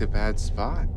picked a bad spot.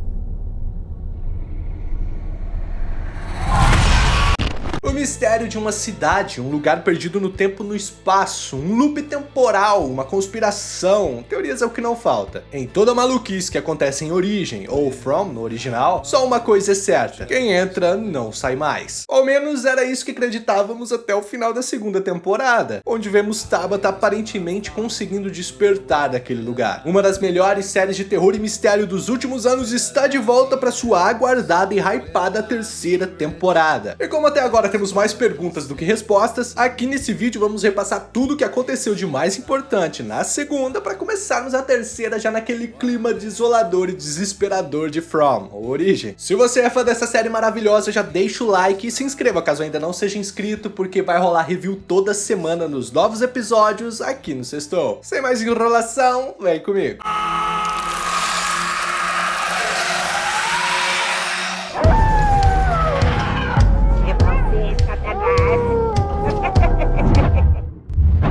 O mistério de uma cidade, um lugar perdido no tempo e no espaço, um loop temporal, uma conspiração, teorias é o que não falta. Em toda a maluquice que acontece em Origem, ou From no original, só uma coisa é certa: quem entra não sai mais. Ao menos era isso que acreditávamos até o final da segunda temporada, onde vemos Tabata aparentemente conseguindo despertar daquele lugar. Uma das melhores séries de terror e mistério dos últimos anos está de volta para sua aguardada e hypada terceira temporada. E como até agora temos mais perguntas do que respostas, aqui nesse vídeo vamos repassar tudo o que aconteceu de mais importante na segunda para começarmos a terceira já naquele clima desolador e desesperador de From, ou Origem. Se você é fã dessa série maravilhosa, já deixa o like e se inscreva caso ainda não seja inscrito, porque vai rolar review toda semana nos novos episódios aqui no Sextou. Sem mais enrolação, vem comigo!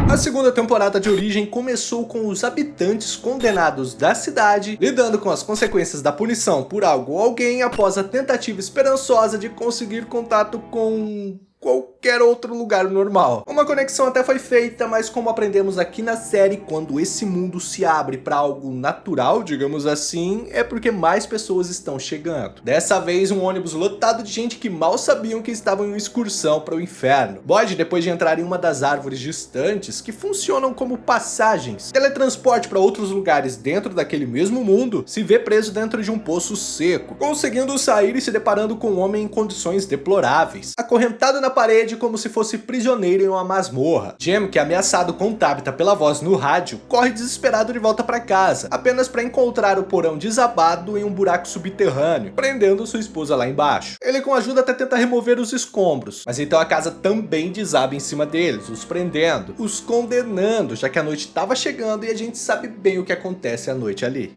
A segunda temporada de Origem começou com os habitantes condenados da cidade lidando com as consequências da punição por algo ou alguém após a tentativa esperançosa de conseguir contato com qualquer outro lugar normal. Uma conexão até foi feita, mas como aprendemos aqui na série, quando esse mundo se abre para algo natural, digamos assim, é porque mais pessoas estão chegando. Dessa vez, um ônibus lotado de gente que mal sabiam que estavam em uma excursão para o inferno. Boyd, depois de entrar em uma das árvores distantes, que funcionam como passagens, teletransporte para outros lugares dentro daquele mesmo mundo, se vê preso dentro de um poço seco, conseguindo sair e se deparando com um homem em condições deploráveis, acorrentado na parede como se fosse prisioneiro em uma masmorra. Jem, que é ameaçado com Tabitha pela voz no rádio, corre desesperado de volta para casa, apenas para encontrar o porão desabado em um buraco subterrâneo, prendendo sua esposa lá embaixo. Ele com ajuda até tenta remover os escombros, mas então a casa também desaba em cima deles, os prendendo, os condenando, já que a noite estava chegando e a gente sabe bem o que acontece à noite ali.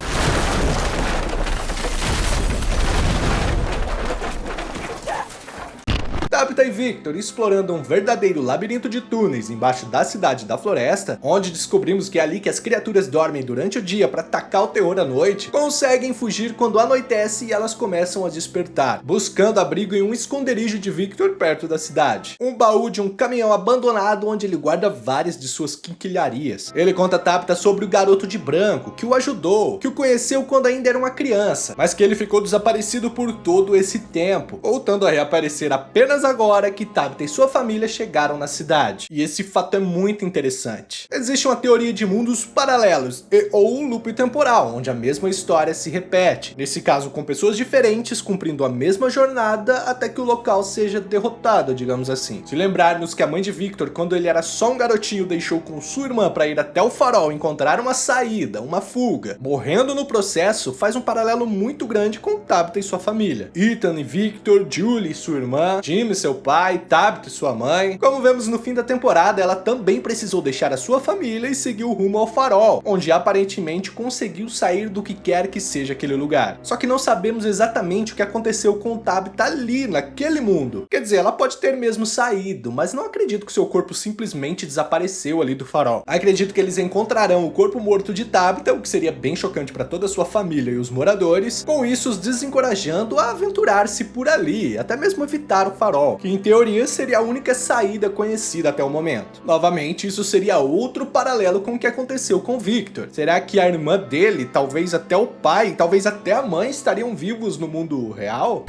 Tabitha e Victor explorando um verdadeiro labirinto de túneis embaixo da cidade da floresta, onde descobrimos que é ali que as criaturas dormem durante o dia para atacar o terror à noite, conseguem fugir quando anoitece e elas começam a despertar, buscando abrigo em um esconderijo de Victor perto da cidade. Um baú de um caminhão abandonado onde ele guarda várias de suas quinquilharias. Ele conta a Tabitha sobre o garoto de branco, que o ajudou, que o conheceu quando ainda era uma criança, mas que ele ficou desaparecido por todo esse tempo, voltando a reaparecer apenas agora que Tabitha e sua família chegaram na cidade. E esse fato é muito interessante. Existe uma teoria de mundos paralelos ou um loop temporal, onde a mesma história se repete, nesse caso com pessoas diferentes cumprindo a mesma jornada até que o local seja derrotado, digamos assim. Se lembrarmos que a mãe de Victor, quando ele era só um garotinho, deixou com sua irmã para ir até o farol encontrar uma saída, uma fuga, morrendo no processo, faz um paralelo muito grande com Tabitha e sua família. Ethan e Victor, Julie e sua irmã, Jim e seu pai, Tabitha e sua mãe. Como vemos no fim da temporada, ela também precisou deixar a sua família e seguiu rumo ao farol, onde aparentemente conseguiu sair do que quer que seja aquele lugar. Só que não sabemos exatamente o que aconteceu com Tabitha ali, naquele mundo. Quer dizer, ela pode ter mesmo saído, mas não acredito que seu corpo simplesmente desapareceu ali do farol. Acredito que eles encontrarão o corpo morto de Tabitha, o que seria bem chocante para toda a sua família e os moradores, com isso os desencorajando a aventurar-se por ali, até mesmo evitar o farol, que em teoria seria a única saída conhecida até o momento. Novamente, isso seria outro paralelo com o que aconteceu com Victor. Será que a irmã dele, talvez até o pai, talvez até a mãe estariam vivos no mundo real?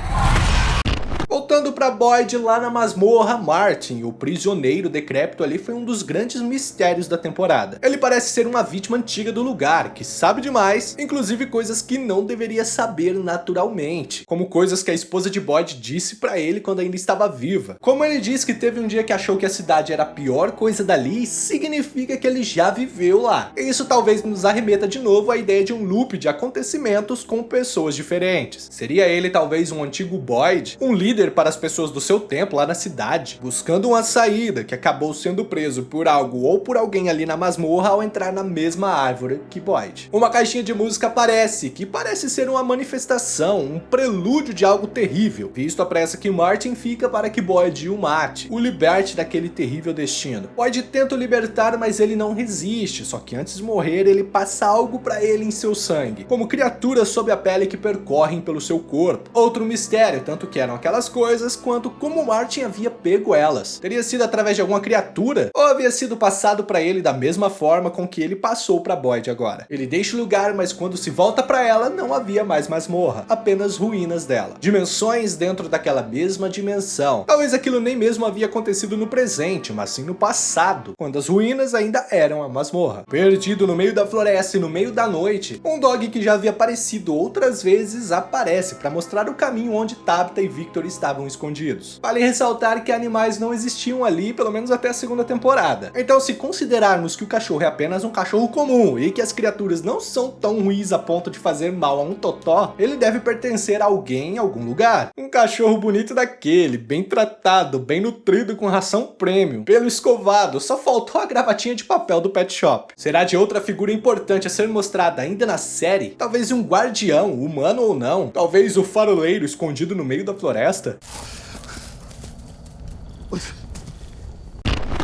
Voltando para Boyd lá na masmorra, Martin, o prisioneiro decrépito ali, foi um dos grandes mistérios da temporada. Ele parece ser uma vítima antiga do lugar, que sabe demais, inclusive coisas que não deveria saber naturalmente, como coisas que a esposa de Boyd disse para ele quando ainda estava viva. Como ele diz que teve um dia que achou que a cidade era a pior coisa dali, significa que ele já viveu lá. E isso talvez nos arremeta de novo à ideia de um loop de acontecimentos com pessoas diferentes. Seria ele talvez um antigo Boyd, um líder para para as pessoas do seu tempo lá na cidade, buscando uma saída, que acabou sendo preso por algo ou por alguém ali na masmorra ao entrar na mesma árvore que Boyd. Uma caixinha de música aparece, que parece ser uma manifestação, um prelúdio de algo terrível, visto a pressa que Martin fica para que Boyd o mate, o liberte daquele terrível destino. Boyd tenta o libertar, mas ele não resiste, só que antes de morrer ele passa algo para ele em seu sangue, como criaturas sob a pele que percorrem pelo seu corpo. Outro mistério, tanto que eram aquelas coisas, quanto como Martin havia pego elas. Teria sido através de alguma criatura? Ou havia sido passado para ele da mesma forma com que ele passou para Boyd agora? Ele deixa o lugar, mas quando se volta para ela, não havia mais masmorra, apenas ruínas dela. Dimensões dentro daquela mesma dimensão. Talvez aquilo nem mesmo havia acontecido no presente, mas sim no passado, quando as ruínas ainda eram a masmorra. Perdido no meio da floresta e no meio da noite, um dog que já havia aparecido outras vezes aparece para mostrar o caminho onde Tabitha e Victor estavam escondidos. Vale ressaltar que animais não existiam ali, pelo menos até a segunda temporada. Então, se considerarmos que o cachorro é apenas um cachorro comum e que as criaturas não são tão ruins a ponto de fazer mal a um totó, ele deve pertencer a alguém em algum lugar. Um cachorro bonito daquele, bem tratado, bem nutrido com ração premium, pelo escovado, só faltou a gravatinha de papel do pet shop. Será de outra figura importante a ser mostrada ainda na série? Talvez um guardião, humano ou não? Talvez o faroleiro escondido no meio da floresta?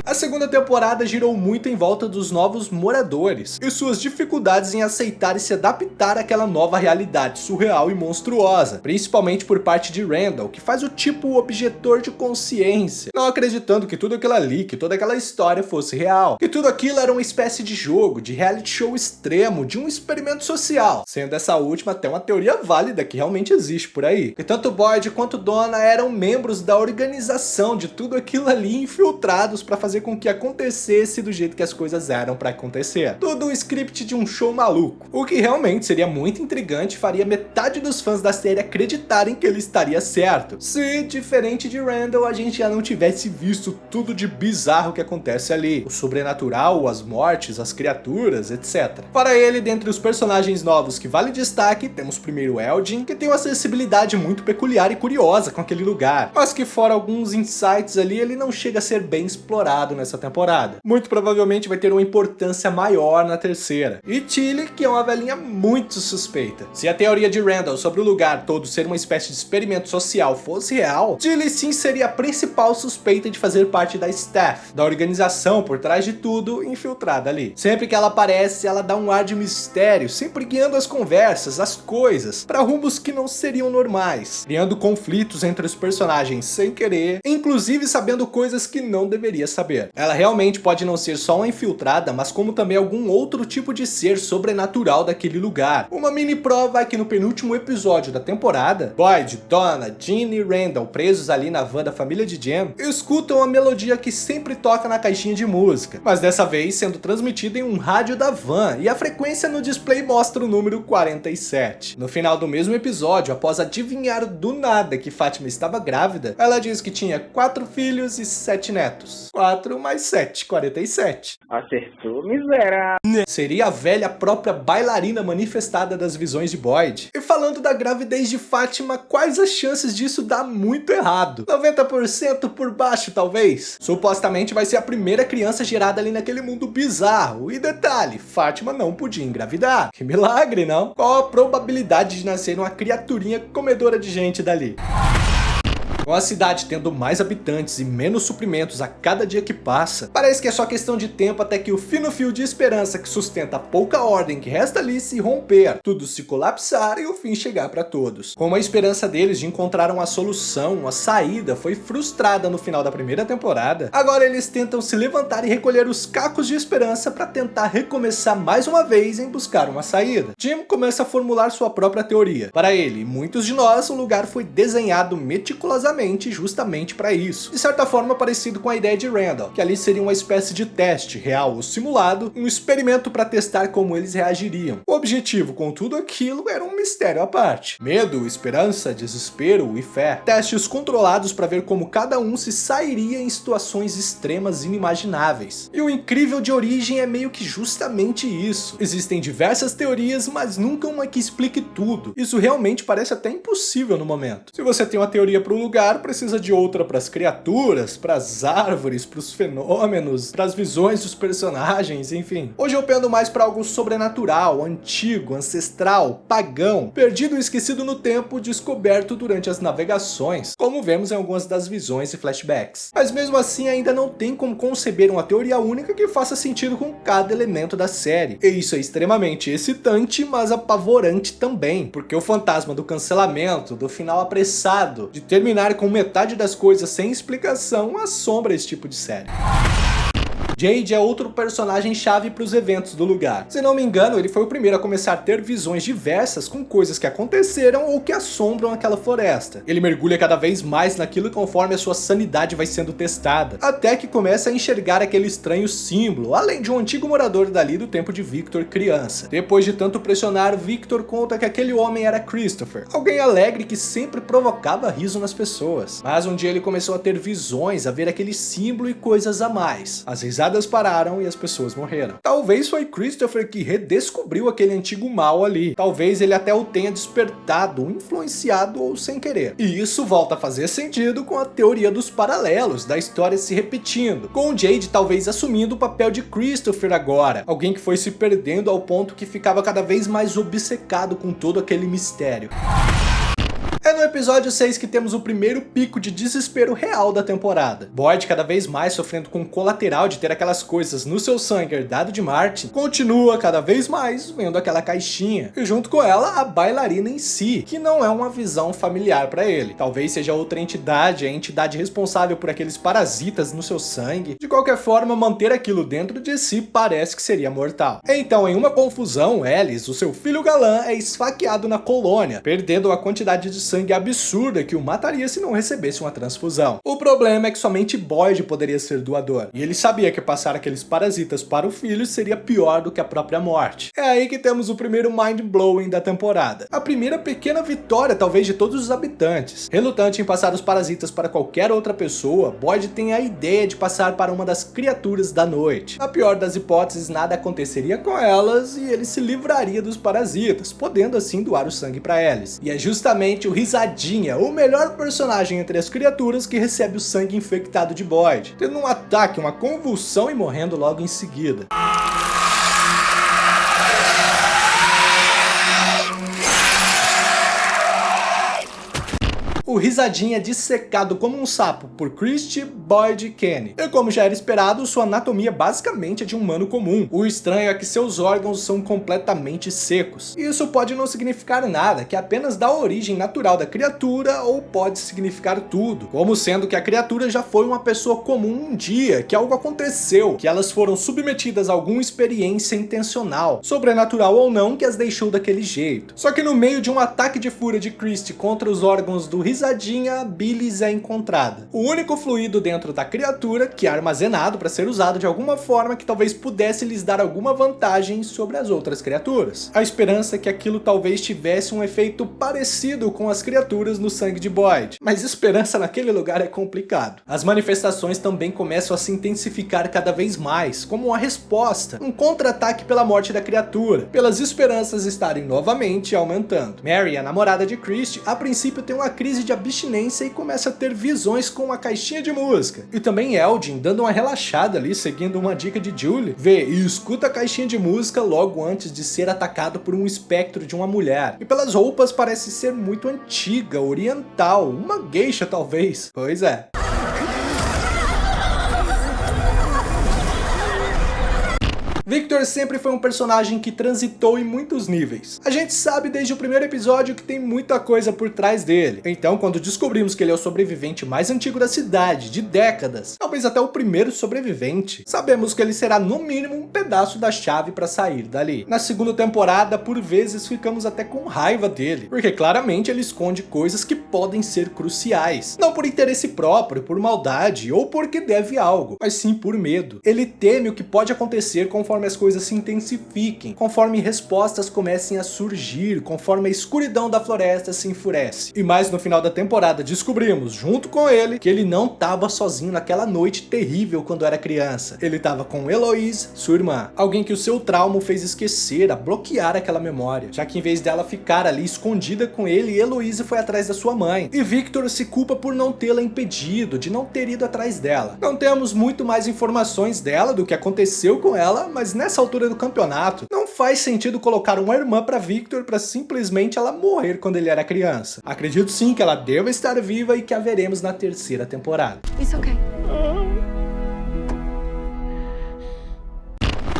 A segunda temporada girou muito em volta dos novos moradores e suas dificuldades em aceitar e se adaptar àquela nova realidade surreal e monstruosa, principalmente por parte de Randall, que faz o tipo objetor de consciência, não acreditando que tudo aquilo ali, que toda aquela história fosse real, que tudo aquilo era uma espécie de jogo, de reality show extremo, de um experimento social, sendo essa última até uma teoria válida que realmente existe por aí. E tanto Boyd quanto Donna eram membros da organização de tudo aquilo ali, infiltrados para fazer com que acontecesse do jeito que as coisas eram para acontecer. Tudo um script de um show maluco. O que realmente seria muito intrigante e faria metade dos fãs da série acreditarem que ele estaria certo. Se, diferente de Randall, a gente já não tivesse visto tudo de bizarro que acontece ali. O sobrenatural, as mortes, as criaturas, etc. Para ele, dentre os personagens novos que vale destaque, temos primeiro Elgin, que tem uma sensibilidade muito peculiar e curiosa com aquele lugar, mas que fora alguns insights ali, ele não chega a ser bem explorado nessa temporada. Muito provavelmente vai ter uma importância maior na terceira. E Tilly, que é uma velhinha muito suspeita. Se a teoria de Randall sobre o lugar todo ser uma espécie de experimento social fosse real, Tilly sim seria a principal suspeita de fazer parte da staff, da organização por trás de tudo, infiltrada ali. Sempre que ela aparece, ela dá um ar de mistério, sempre guiando as conversas, as coisas, para rumos que não seriam normais, criando conflitos entre os personagens sem querer, inclusive sabendo coisas que não deveria saber. Ela realmente pode não ser só uma infiltrada, mas como também algum outro tipo de ser sobrenatural daquele lugar. Uma mini prova é que no penúltimo episódio da temporada, Boyd, Donna, Jean e Randall, presos ali na van da família de Jem, escutam a melodia que sempre toca na caixinha de música, mas dessa vez sendo transmitida em um rádio da van, e a frequência no display mostra o número 47. No final do mesmo episódio, após adivinhar do nada que Fátima estava grávida, ela diz que tinha 4 filhos e 7 netos. 4 mais 7, 47. Acertou, miserável. Seria a velha própria bailarina manifestada das visões de Boyd. E falando da gravidez de Fátima, quais as chances disso dar muito errado? 90% por baixo, talvez? Supostamente vai ser a primeira criança gerada ali naquele mundo bizarro. E detalhe, Fátima não podia engravidar. Que milagre, não? Qual a probabilidade de nascer uma criaturinha comedora de gente dali? Com a cidade tendo mais habitantes e menos suprimentos a cada dia que passa, parece que é só questão de tempo até que o fino fio de esperança que sustenta a pouca ordem que resta ali se romper, tudo se colapsar e o fim chegar para todos. Como a esperança deles de encontrar uma solução, uma saída, foi frustrada no final da primeira temporada, agora eles tentam se levantar e recolher os cacos de esperança para tentar recomeçar mais uma vez em buscar uma saída. Jim começa a formular sua própria teoria. Para ele e muitos de nós, o lugar foi desenhado meticulosamente justamente para isso. De certa forma parecido com a ideia de Randall, que ali seria uma espécie de teste, real ou simulado, um experimento para testar como eles reagiriam. O objetivo com tudo aquilo era um mistério à parte. Medo, esperança, desespero e fé. Testes controlados para ver como cada um se sairia em situações extremas inimagináveis. E o incrível de Origem é meio que justamente isso. Existem diversas teorias, mas nunca uma que explique tudo. Isso realmente parece até impossível no momento. Se você tem uma teoria para um lugar, lugar precisa de outra para as criaturas, para as árvores, para os fenômenos, para as visões dos personagens, enfim. Hoje eu pendo mais para algo sobrenatural, antigo, ancestral, pagão, perdido e esquecido no tempo, descoberto durante as navegações, como vemos em algumas das visões e flashbacks. Mas mesmo assim ainda não tem como conceber uma teoria única que faça sentido com cada elemento da série. E isso é extremamente excitante, mas apavorante também, porque o fantasma do cancelamento, do final apressado, de terminar com metade das coisas sem explicação, assombra esse tipo de série. Jade é outro personagem chave para os eventos do lugar. Se não me engano, ele foi o primeiro a começar a ter visões diversas com coisas que aconteceram ou que assombram aquela floresta. Ele mergulha cada vez mais naquilo conforme a sua sanidade vai sendo testada, até que começa a enxergar aquele estranho símbolo, além de um antigo morador dali do tempo de Victor criança. Depois de tanto pressionar, Victor conta que aquele homem era Christopher, alguém alegre que sempre provocava riso nas pessoas. Mas um dia ele começou a ter visões, a ver aquele símbolo e coisas a mais. As risadas pararam e as pessoas morreram. Talvez foi Christopher que redescobriu aquele antigo mal ali. Talvez ele até o tenha despertado, influenciado ou sem querer. E isso volta a fazer sentido com a teoria dos paralelos, da história se repetindo, com o Jade talvez assumindo o papel de Christopher agora, alguém que foi se perdendo ao ponto que ficava cada vez mais obcecado com todo aquele mistério. É no episódio 6 que temos o primeiro pico de desespero real da temporada. Boyd, cada vez mais sofrendo com o colateral de ter aquelas coisas no seu sangue herdado de Martin, continua cada vez mais vendo aquela caixinha, e junto com ela a bailarina em si, que não é uma visão familiar para ele. Talvez seja outra entidade, a entidade responsável por aqueles parasitas no seu sangue. De qualquer forma, manter aquilo dentro de si parece que seria mortal. Então, em uma confusão, Ellis, o seu filho galã, é esfaqueado na colônia, perdendo a quantidade de sangue absurda que o mataria se não recebesse uma transfusão. O problema é que somente Boyd poderia ser doador, e ele sabia que passar aqueles parasitas para o filho seria pior do que a própria morte. É aí que temos o primeiro mind-blowing da temporada. A primeira pequena vitória, talvez, de todos os habitantes. Relutante em passar os parasitas para qualquer outra pessoa, Boyd tem a ideia de passar para uma das criaturas da noite. Na pior das hipóteses, nada aconteceria com elas e ele se livraria dos parasitas, podendo assim doar o sangue para eles. E é justamente o Risadinha, o melhor personagem entre as criaturas, que recebe o sangue infectado de Boyd, tendo um ataque, uma convulsão e morrendo logo em seguida. O Risadinha é dissecado como um sapo por Christie, Boyd e Kenny. E como já era esperado, sua anatomia basicamente é de um humano comum. O estranho é que seus órgãos são completamente secos. Isso pode não significar nada, que apenas dá a origem natural da criatura, ou pode significar tudo, como sendo que a criatura já foi uma pessoa comum um dia, que algo aconteceu, que elas foram submetidas a alguma experiência intencional, sobrenatural ou não, que as deixou daquele jeito. Só que no meio de um ataque de fúria de Christie contra os órgãos do Risadinha, a bilis é encontrada. O único fluido dentro da criatura que é armazenado para ser usado de alguma forma que talvez pudesse lhes dar alguma vantagem sobre as outras criaturas. A esperança é que aquilo talvez tivesse um efeito parecido com as criaturas no sangue de Boyd. Mas esperança naquele lugar é complicado. As manifestações também começam a se intensificar cada vez mais, como uma resposta, um contra-ataque pela morte da criatura, pelas esperanças estarem novamente aumentando. Mary, a namorada de Christie, a princípio tem uma crise de abstinência e começa a ter visões com uma caixinha de música. E também Eldin, dando uma relaxada ali, seguindo uma dica de Julie, vê e escuta a caixinha de música logo antes de ser atacado por um espectro de uma mulher. E pelas roupas parece ser muito antiga, oriental, uma geisha talvez. Pois é. Victor sempre foi um personagem que transitou em muitos níveis. A gente sabe desde o primeiro episódio que tem muita coisa por trás dele. Então, quando descobrimos que ele é o sobrevivente mais antigo da cidade, de décadas, talvez até o primeiro sobrevivente, sabemos que ele será no mínimo um pedaço da chave para sair dali. Na segunda temporada, por vezes ficamos até com raiva dele, porque claramente ele esconde coisas que podem ser cruciais. Não por interesse próprio, por maldade ou porque deve algo, mas sim por medo. Ele teme o que pode acontecer conforme conforme as coisas se intensifiquem, conforme respostas comecem a surgir, conforme a escuridão da floresta se enfurece. E mais no final da temporada descobrimos, junto com ele, que ele não estava sozinho naquela noite terrível quando era criança. Ele estava com Eloise, sua irmã, alguém que o seu trauma o fez esquecer, a bloquear aquela memória, já que em vez dela ficar ali escondida com ele, Eloise foi atrás da sua mãe. E Victor se culpa por não tê-la impedido, de não ter ido atrás dela. Não temos muito mais informações dela, do que aconteceu com ela, mas nessa altura do campeonato, não faz sentido colocar uma irmã para Victor para simplesmente ela morrer quando ele era criança. Acredito sim que ela deva estar viva e que a veremos na terceira temporada. It's okay.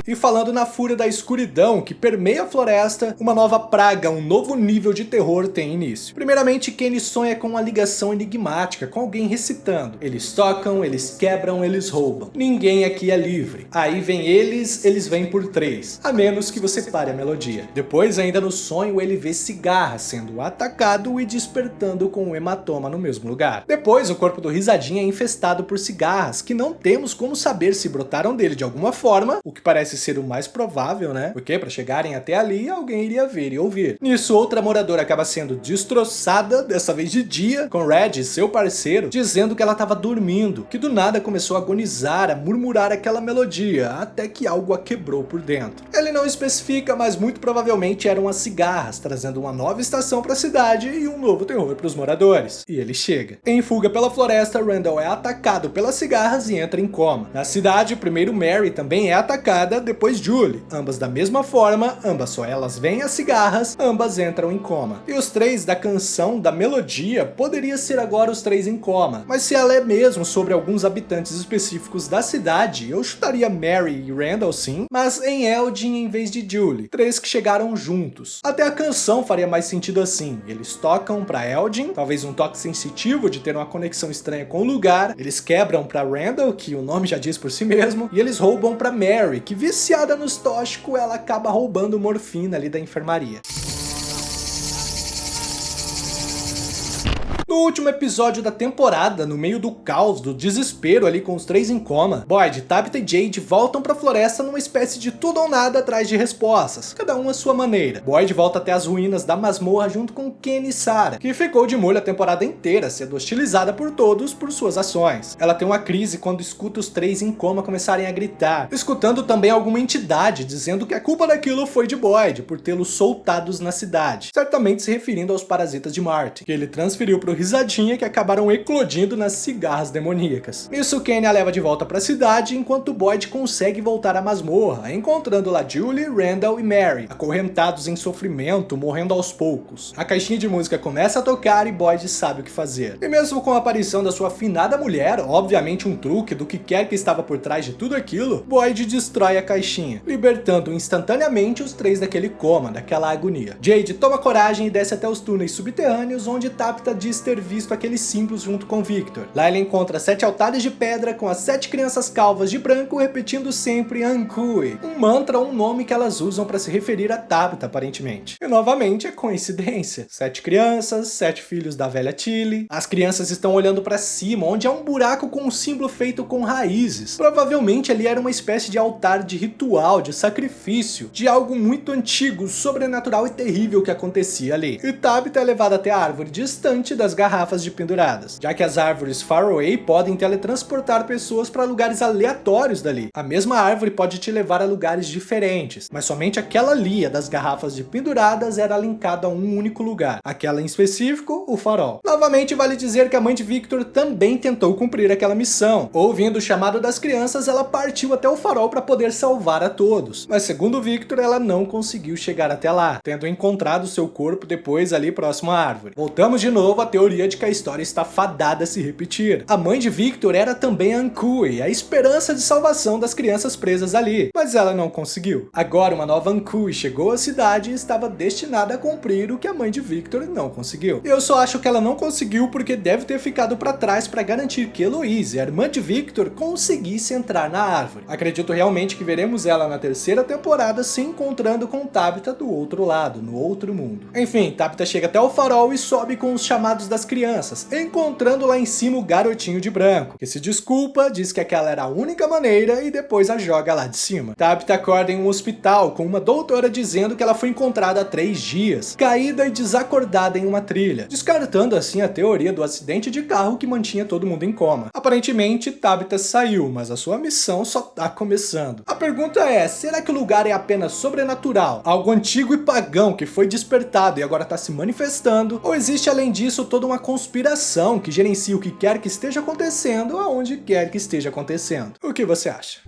E falando na fúria da escuridão que permeia a floresta, uma nova praga, um novo nível de terror tem início. Primeiramente, Kenny sonha com uma ligação enigmática, com alguém recitando. Eles tocam, eles quebram, eles roubam. Ninguém aqui é livre. Aí vem eles vêm por 3, a menos que você pare a melodia. Depois, ainda no sonho, ele vê cigarras sendo atacado e despertando com um hematoma no mesmo lugar. Depois, o corpo do Risadinha é infestado por cigarras, que não temos como saber se brotaram dele de alguma forma, o que parece ser o mais provável, né? Porque para chegarem até ali, alguém iria ver e ouvir. Nisso, outra moradora acaba sendo destroçada, dessa vez de dia, com Red, seu parceiro, dizendo que ela estava dormindo, que do nada começou a agonizar, a murmurar aquela melodia, até que algo a quebrou por dentro. Ele não especifica, mas muito provavelmente eram as cigarras, trazendo uma nova estação para a cidade e um novo terror para os moradores. E ele chega. Em fuga pela floresta, Randall é atacado pelas cigarras e entra em coma. Na cidade, primeiro Mary também é atacada, depois Julie, ambas da mesma forma, ambas só elas veem as cigarras, ambas entram em coma. E os 3 da canção, da melodia, poderia ser agora os 3 em coma, mas se ela é mesmo sobre alguns habitantes específicos da cidade, eu chutaria Mary e Randall sim, mas em Eldin em vez de Julie, 3 que chegaram juntos. Até a canção faria mais sentido assim, eles tocam pra Eldin, talvez um toque sensitivo de ter uma conexão estranha com o lugar, eles quebram pra Randall, que o nome já diz por si mesmo, e eles roubam pra Mary, que viciada nos tóxicos, ela acaba roubando morfina ali da enfermaria. No último episódio da temporada, no meio do caos, do desespero ali com os 3 em coma, Boyd, Tabitha e Jade voltam pra floresta numa espécie de tudo ou nada atrás de respostas, cada um à sua maneira. Boyd volta até as ruínas da masmorra junto com Kenny e Sarah, que ficou de molho a temporada inteira, sendo hostilizada por todos por suas ações. Ela tem uma crise quando escuta os 3 em coma começarem a gritar, escutando também alguma entidade dizendo que a culpa daquilo foi de Boyd, por tê-los soltados na cidade, certamente se referindo aos parasitas de Martin, que ele transferiu pro Risadinha, que acabaram eclodindo nas cigarras demoníacas. Nisso, Kenny a leva de volta para a cidade, enquanto Boyd consegue voltar à masmorra, encontrando lá Julie, Randall e Mary, acorrentados em sofrimento, morrendo aos poucos. A caixinha de música começa a tocar e Boyd sabe o que fazer. E mesmo com a aparição da sua afinada mulher, obviamente um truque do que quer que estava por trás de tudo aquilo, Boyd destrói a caixinha, libertando instantaneamente os 3 daquele coma, daquela agonia. Jade toma coragem e desce até os túneis subterrâneos, onde Tabitha diz ter visto aqueles símbolos junto com Victor. Lá ele encontra 7 altares de pedra com as 7 crianças calvas de branco repetindo sempre Ankui, um mantra ou um nome que elas usam para se referir a Tabitha, aparentemente. E novamente é coincidência. 7 crianças, 7 filhos da velha Tilly. As crianças estão olhando para cima, onde há um buraco com um símbolo feito com raízes. Provavelmente ali era uma espécie de altar de ritual, de sacrifício, de algo muito antigo, sobrenatural e terrível que acontecia ali. E Tabitha é levada até a árvore distante das garrafas de penduradas, já que as árvores Faraway podem teletransportar pessoas para lugares aleatórios dali. A mesma árvore pode te levar a lugares diferentes, mas somente aquela ali, a das garrafas de penduradas, era linkada a um único lugar. Aquela em específico, o farol. Novamente, vale dizer que a mãe de Victor também tentou cumprir aquela missão. Ouvindo o chamado das crianças, ela partiu até o farol para poder salvar a todos. Mas segundo Victor, ela não conseguiu chegar até lá, tendo encontrado seu corpo depois ali próximo à árvore. Voltamos de novo à teoria de que a história está fadada a se repetir. A mãe de Victor era também Ankui, a esperança de salvação das crianças presas ali, mas ela não conseguiu. Agora uma nova Ankui chegou à cidade e estava destinada a cumprir o que a mãe de Victor não conseguiu. Eu só acho que ela não conseguiu porque deve ter ficado para trás para garantir que Eloise, a irmã de Victor, conseguisse entrar na árvore. Acredito realmente que veremos ela na terceira temporada se encontrando com Tabitha do outro lado, no outro mundo. Enfim, Tabitha chega até o farol e sobe com os chamados das crianças, encontrando lá em cima o garotinho de branco, que se desculpa, diz que aquela era a única maneira e depois a joga lá de cima. Tabitha acorda em um hospital com uma doutora dizendo que ela foi encontrada há 3 dias, caída e desacordada em uma trilha, descartando assim a teoria do acidente de carro que mantinha todo mundo em coma. Aparentemente, Tabitha saiu, mas a sua missão só tá começando. A pergunta é, será que o lugar é apenas sobrenatural, algo antigo e pagão que foi despertado e agora tá se manifestando, ou existe além disso toda uma conspiração que gerencia o que quer que esteja acontecendo aonde quer que esteja acontecendo? O que você acha?